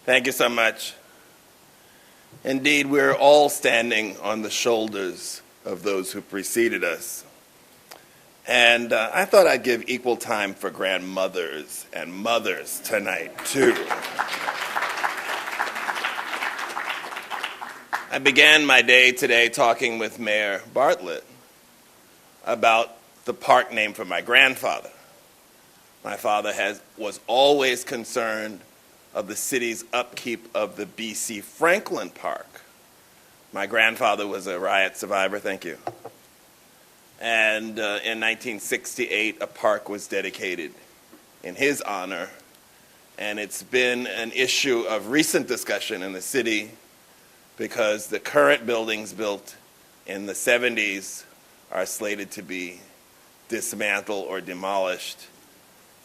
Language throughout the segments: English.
Thank you so much. Indeed, we're all standing on the shoulders of those who preceded us. And I thought I'd give equal time for grandmothers and mothers tonight, too. I began my day today talking with Mayor Bartlett about the park named for my grandfather. My father was always concerned of the city's upkeep of the B.C. Franklin Park. My grandfather was a riot survivor, thank you. And in 1968, a park was dedicated in his honor. And it's been an issue of recent discussion in the city because the current buildings built in the 70s are slated to be dismantled or demolished.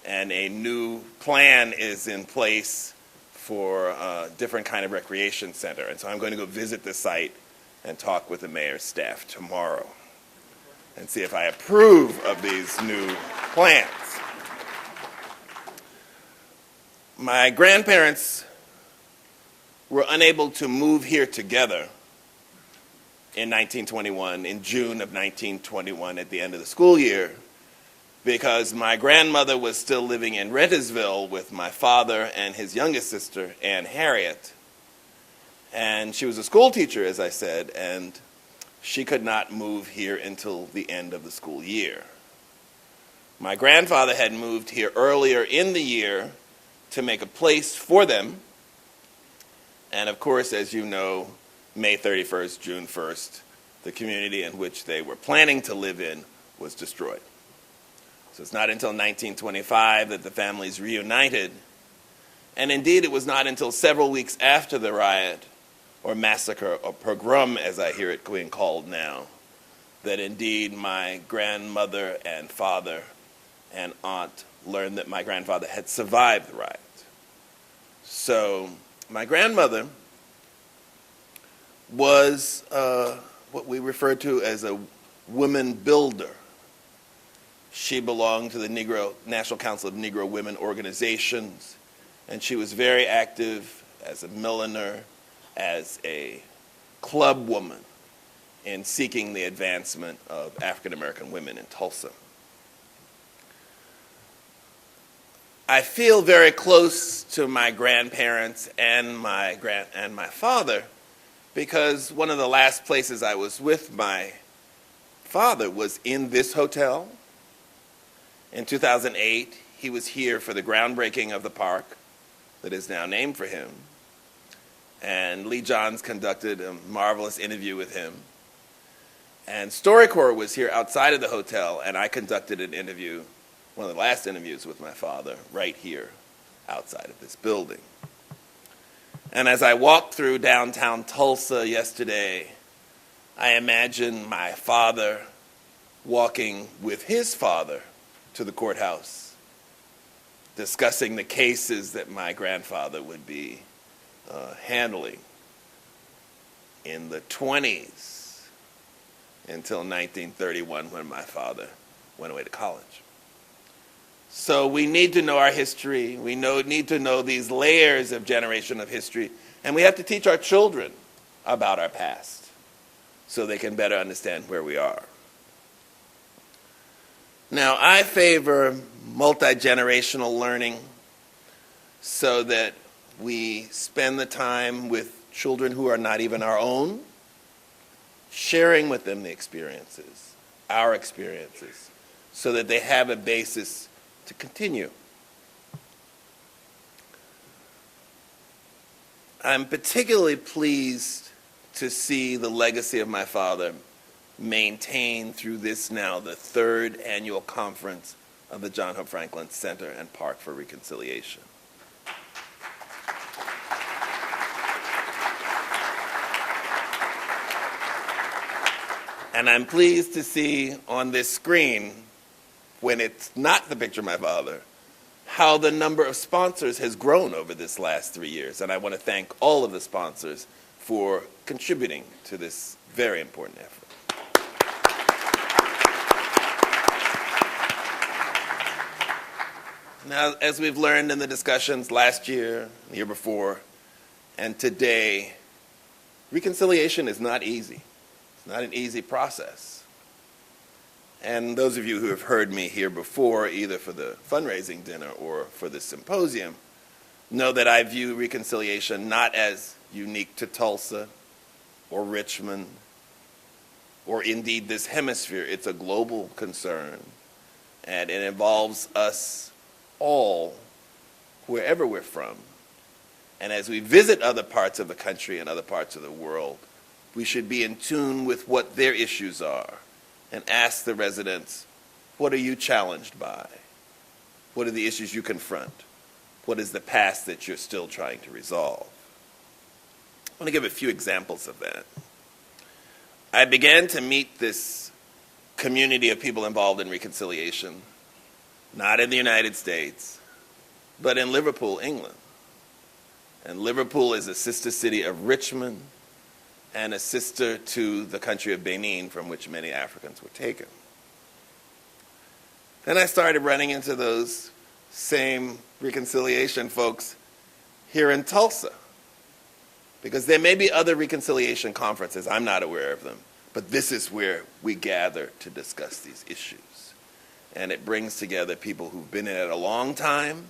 And a new plan is in place for a different kind of recreation center. And so I'm going to go visit the site and talk with the mayor's staff tomorrow and see if I approve of these new plans. My grandparents were unable to move here together in 1921, in June of 1921 at the end of the school year, because my grandmother was still living in Rentersville with my father and his youngest sister, Ann Harriet. And she was a school teacher, as I said, and she could not move here until the end of the school year. My grandfather had moved here earlier in the year to make a place for them. And of course, as you know, May 31st, June 1st, the community in which they were planning to live in was destroyed. So it's not until 1925 that the families reunited. And indeed, it was not until several weeks after the riot, or massacre, or pogrom, as I hear it being called now, that indeed my grandmother and father and aunt learned that my grandfather had survived the riot. So my grandmother was what we refer to as a woman builder. She belonged to the National Council of Negro Women Organizations, and she was very active as a milliner, as a club woman in seeking the advancement of African American women in Tulsa. I feel very close to my grandparents and my father because one of the last places I was with my father was in this hotel. In 2008, he was here for the groundbreaking of the park that is now named for him. And Lee Johns conducted a marvelous interview with him. And StoryCorps was here outside of the hotel, and I conducted an interview, one of the last interviews with my father, right here outside of this building. And as I walked through downtown Tulsa yesterday, I imagined my father walking with his father to the courthouse, discussing the cases that my grandfather would be handling in the 20s until 1931 when my father went away to college. So we need to know our history. We need to know these layers of generation of history. And we have to teach our children about our past so they can better understand where we are. Now, I favor multi-generational learning so that we spend the time with children who are not even our own, sharing with them the experiences, our experiences, so that they have a basis to continue. I'm particularly pleased to see the legacy of my father maintained through this now, the third annual conference of the John Hope Franklin Center and Park for Reconciliation. And I'm pleased to see on this screen, when it's not the picture of my father, how the number of sponsors has grown over this last 3 years. And I want to thank all of the sponsors for contributing to this very important effort. Now, as we've learned in the discussions last year, the year before, And today, reconciliation is not easy. It's not an easy process. And those of you who have heard me here before, either for the fundraising dinner or for the symposium, know that I view reconciliation not as unique to Tulsa or Richmond or indeed this hemisphere. It's a global concern, and it involves us all, wherever we're from. And as we visit other parts of the country and other parts of the world, we should be in tune with what their issues are and ask the residents, what are you challenged by? What are the issues you confront? What is the past that you're still trying to resolve? I want to give a few examples of that. I began to meet this community of people involved in reconciliation, not in the United States, but in Liverpool, England. And Liverpool is a sister city of Richmond and a sister to the country of Benin, from which many Africans were taken. Then I started running into those same reconciliation folks here in Tulsa, because there may be other reconciliation conferences, I'm not aware of them, but this is where we gather to discuss these issues. And it brings together people who've been in it a long time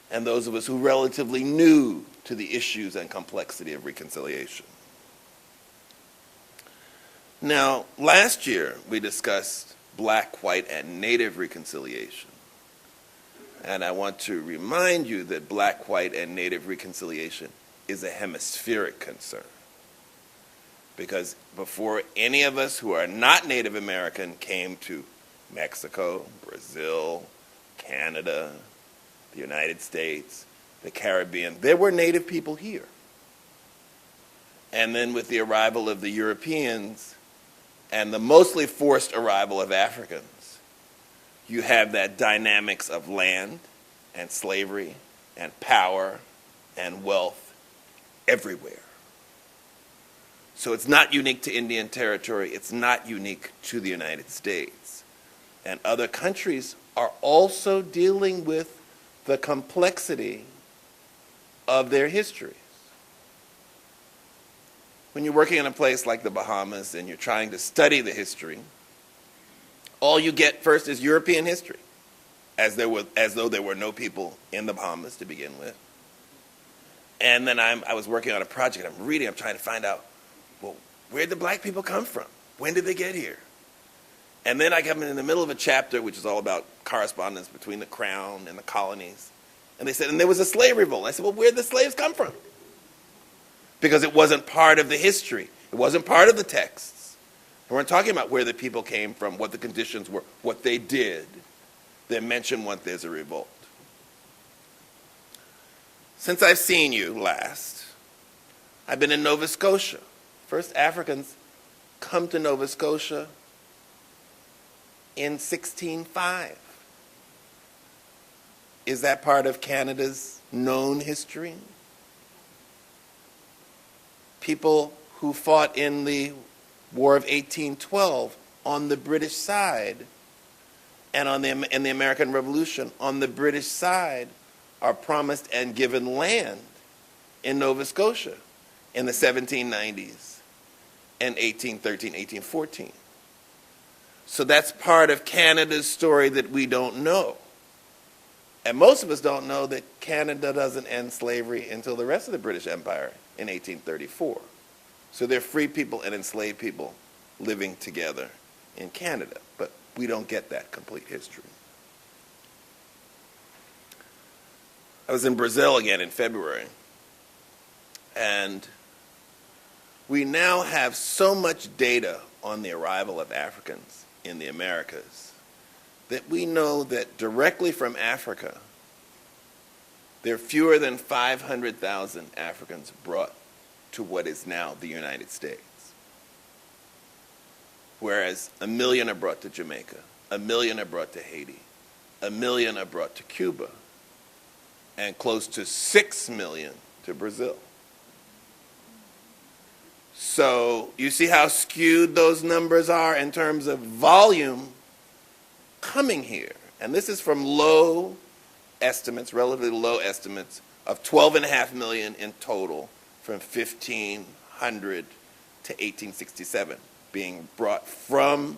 and those of us who are relatively new to the issues and complexity of reconciliation. Now, last year we discussed Black, white, and Native reconciliation. And I want to remind you that Black, white, and Native reconciliation is a hemispheric concern. Because before any of us who are not Native American came to Mexico, Brazil, Canada, the United States, the Caribbean, there were Native people here. And then with the arrival of the Europeans and the mostly forced arrival of Africans, you have that dynamics of land and slavery and power and wealth everywhere. So it's not unique to Indian Territory. It's not unique to the United States. And other countries are also dealing with the complexity of their histories. When you're working in a place like the Bahamas and you're trying to study the history, all you get first is European history, as though there were no people in the Bahamas to begin with. And then I was working on a project, I'm trying to find out, well, where'd the black people come from? When did they get here? And then I come in the middle of a chapter which is all about correspondence between the crown and the colonies. And they said, and there was a slave revolt. I said, well, where'd the slaves come from? Because it wasn't part of the history. It wasn't part of the texts. We weren't talking about where the people came from, what the conditions were, what they did. They mention when there's a revolt. Since I've seen you last, I've been in Nova Scotia. First Africans come to Nova Scotia in 1605. Is that part of Canada's known history? People who fought in the War of 1812 on the British side and in the American Revolution on the British side are promised and given land in Nova Scotia in the 1790s and 1813, 1814. So that's part of Canada's story that we don't know. And most of us don't know that Canada doesn't end slavery until the rest of the British Empire in 1834. So they're free people and enslaved people living together in Canada. But we don't get that complete history. I was in Brazil again in February. And we now have so much data on the arrival of Africans in the Americas that we know that directly from Africa, there are fewer than 500,000 Africans brought to what is now the United States. Whereas 1 million are brought to Jamaica, 1 million are brought to Haiti, 1 million are brought to Cuba, and close to 6 million to Brazil. So you see how skewed those numbers are in terms of volume coming here. And this is from low estimates, relatively low estimates, of 12.5 million in total from 1500 to 1867 being brought from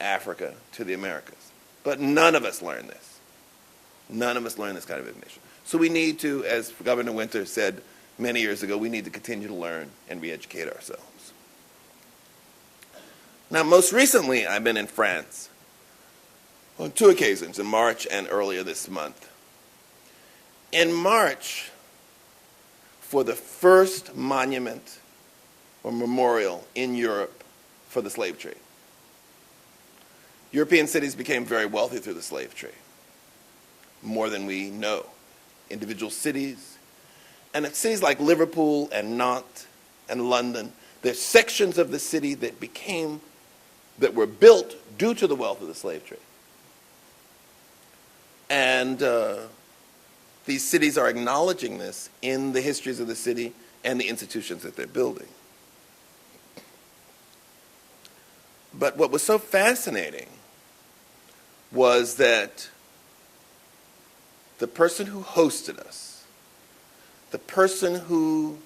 Africa to the Americas. But none of us learned this. None of us learned this kind of information. So we need to, as Governor Winter said many years ago, we need to continue to learn and re-educate ourselves. Now, most recently, I've been in France on 2 occasions, in March and earlier this month. In March, for the first monument or memorial in Europe for the slave trade. European cities became very wealthy through the slave trade, more than we know. Individual cities, and at cities like Liverpool and Nantes and London, there's sections of the city that were built due to the wealth of the slave trade. And these cities are acknowledging this in the histories of the city and the institutions that they're building. But what was so fascinating was that the person who hosted us, the person who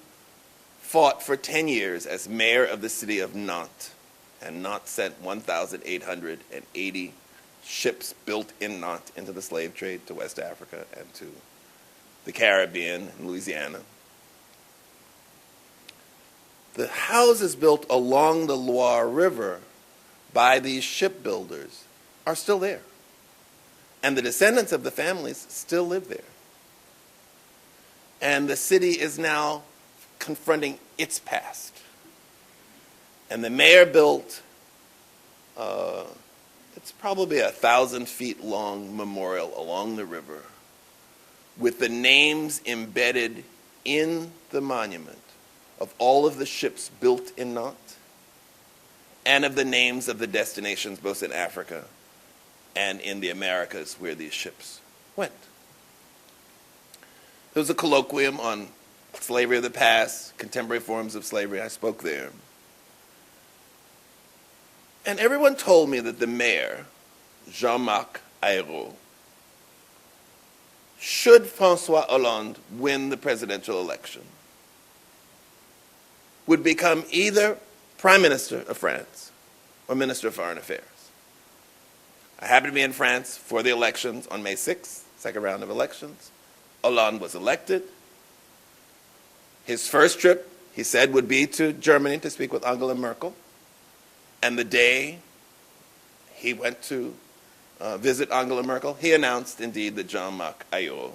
fought for 10 years as mayor of the city of Nantes, and Nantes sent 1,880 ships built in Nantes into the slave trade to West Africa and to the Caribbean and Louisiana. The houses built along the Loire River by these shipbuilders are still there. And the descendants of the families still live there. And the city is now confronting its past. And the mayor built, it's probably a 1,000 feet long memorial along the river with the names embedded in the monument of all of the ships built in Nantes and of the names of the destinations both in Africa and in the Americas where these ships went. There was a colloquium on slavery of the past, contemporary forms of slavery. I spoke there. And everyone told me that the mayor, Jean-Marc Ayrault, should François Hollande win the presidential election, would become either Prime Minister of France or Minister of Foreign Affairs. I happened to be in France for the elections on May 6th, second round of elections. Hollande was elected. His first trip, he said, would be to Germany to speak with Angela Merkel. And the day he went to visit Angela Merkel, he announced, indeed, that Jean-Marc Ayrault,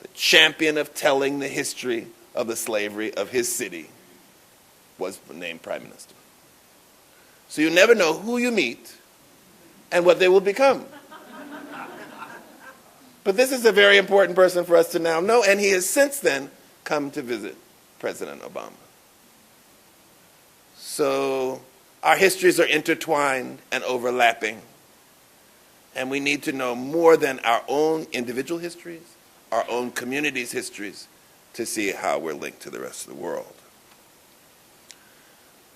the champion of telling the history of the slavery of his city, was named Prime Minister. So you never know who you meet and what they will become. But this is a very important person for us to now know, and he has since then come to visit President Obama. So our histories are intertwined and overlapping, and we need to know more than our own individual histories, our own communities' histories, to see how we're linked to the rest of the world.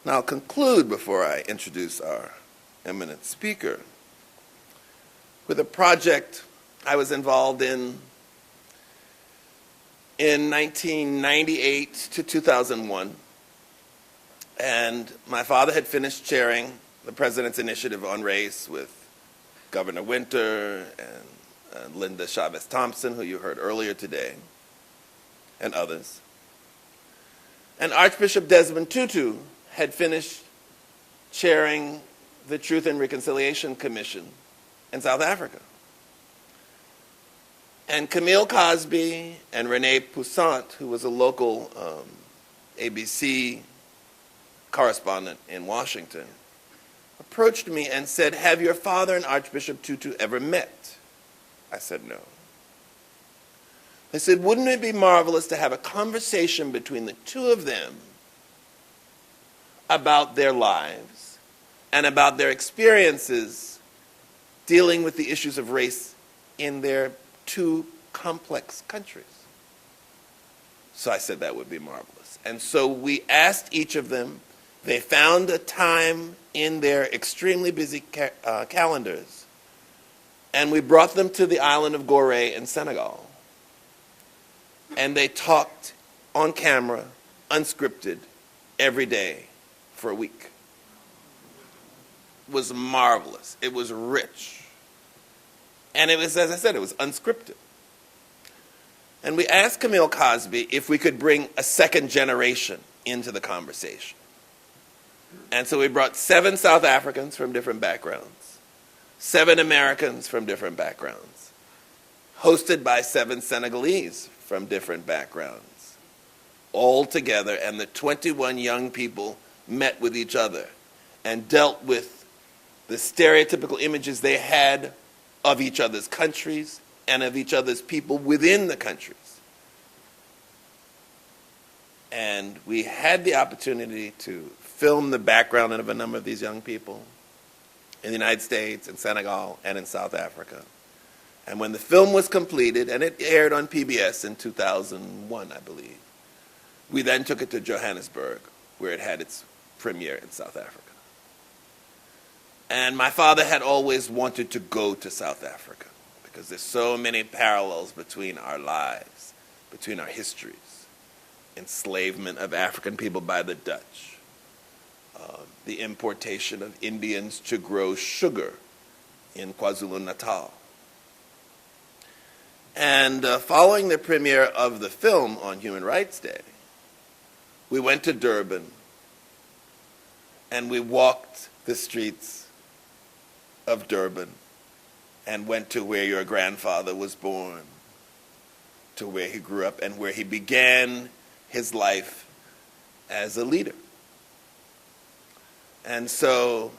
Now, I'll conclude before I introduce our eminent speaker with a project I was involved in 1998 to 2001. And my father had finished chairing the President's Initiative on Race with Governor Winter and Linda Chavez Thompson, who you heard earlier today, and others. And Archbishop Desmond Tutu had finished chairing the Truth and Reconciliation Commission in South Africa. And Camille Cosby and Renee Poussant, who was a local ABC correspondent in Washington, approached me and said, "Have your father and Archbishop Tutu ever met?" I said, "No." They said, "Wouldn't it be marvelous to have a conversation between the two of them about their lives and about their experiences dealing with the issues of race in their two complex countries?" So I said that would be marvelous. And so we asked each of them. They found a time in their extremely busy calendars, and we brought them to the island of Gorée in Senegal. And they talked on camera, unscripted, every day for a week. It was marvelous. It was rich. And it was, as I said, it was unscripted. And we asked Camille Cosby if we could bring a second generation into the conversation. And so we brought 7 South Africans from different backgrounds, 7 Americans from different backgrounds, hosted by 7 Senegalese from different backgrounds, all together, and the 21 young people met with each other and dealt with the stereotypical images they had of each other's countries and of each other's people within the countries. And we had the opportunity to film the background of a number of these young people in the United States, in Senegal, and in South Africa. And when the film was completed, and it aired on PBS in 2001, I believe, we then took it to Johannesburg, where it had its premiere in South Africa. And my father had always wanted to go to South Africa because there's so many parallels between our lives, between our histories. Enslavement of African people by the Dutch, the importation of Indians to grow sugar in KwaZulu-Natal. And following the premiere of the film on Human Rights Day, we went to Durban and we walked the streets of Durban and went to where your grandfather was born, to where he grew up and where he began his life as a leader. And so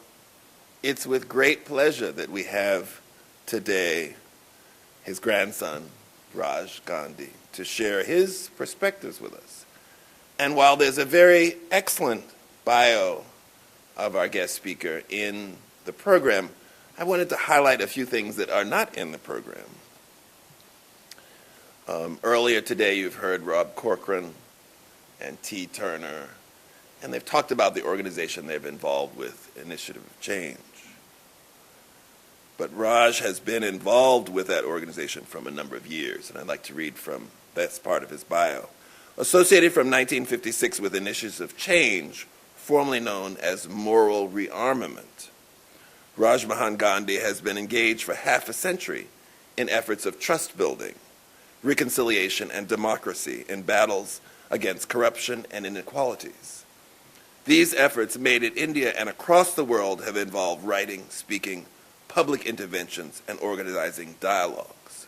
it's with great pleasure that we have today his grandson, Raj Gandhi, to share his perspectives with us. And while there's a very excellent bio of our guest speaker in the program, I wanted to highlight a few things that are not in the program. Earlier today, you've heard Rob Corcoran and T. Turner, and they've talked about the organization they've involved with, Initiative of Change. But Raj has been involved with that organization from a number of years, and I'd like to read from that's part of his bio. Associated from 1956 with Initiatives of Change, formerly known as Moral Rearmament, Raj Mohan Gandhi has been engaged for half a century in efforts of trust building, reconciliation, and democracy in battles against corruption and inequalities. These efforts made in India and across the world have involved writing, speaking, public interventions, and organizing dialogues.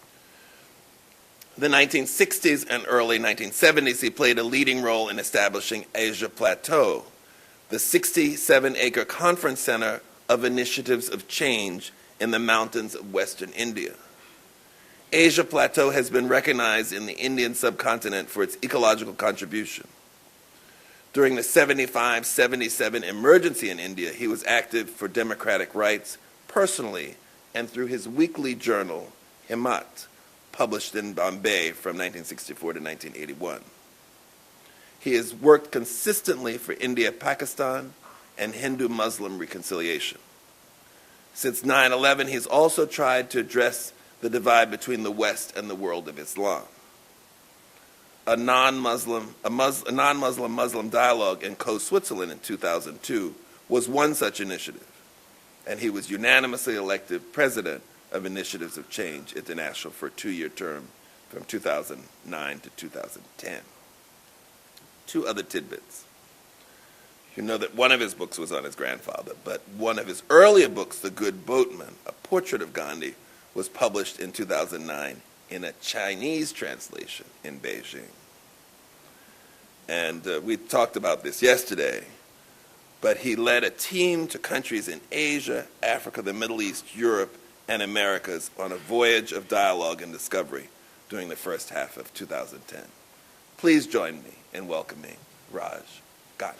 The 1960s and early 1970s, he played a leading role in establishing Asia Plateau, the 67-acre conference center of Initiatives of Change in the mountains of Western India. Asia Plateau has been recognized in the Indian subcontinent for its ecological contribution. During the 75-77 emergency in India, he was active for democratic rights personally and through his weekly journal, Himmat, published in Bombay from 1964 to 1981. He has worked consistently for India-Pakistan and Hindu-Muslim reconciliation. Since 9/11, he's also tried to address the divide between the West and the world of Islam. A non-Muslim Muslim dialogue in Coast, Switzerland in 2002 was one such initiative, and he was unanimously elected president of Initiatives of Change International for a 2-year term from 2009 to 2010. 2 other tidbits. You know that one of his books was on his grandfather, but one of his earlier books, The Good Boatman, a portrait of Gandhi, was published in 2009 in a Chinese translation in Beijing. And we talked about this yesterday, but he led a team to countries in Asia, Africa, the Middle East, Europe, and Americas on a voyage of dialogue and discovery during the first half of 2010. Please join me in welcoming Raj Gandhi.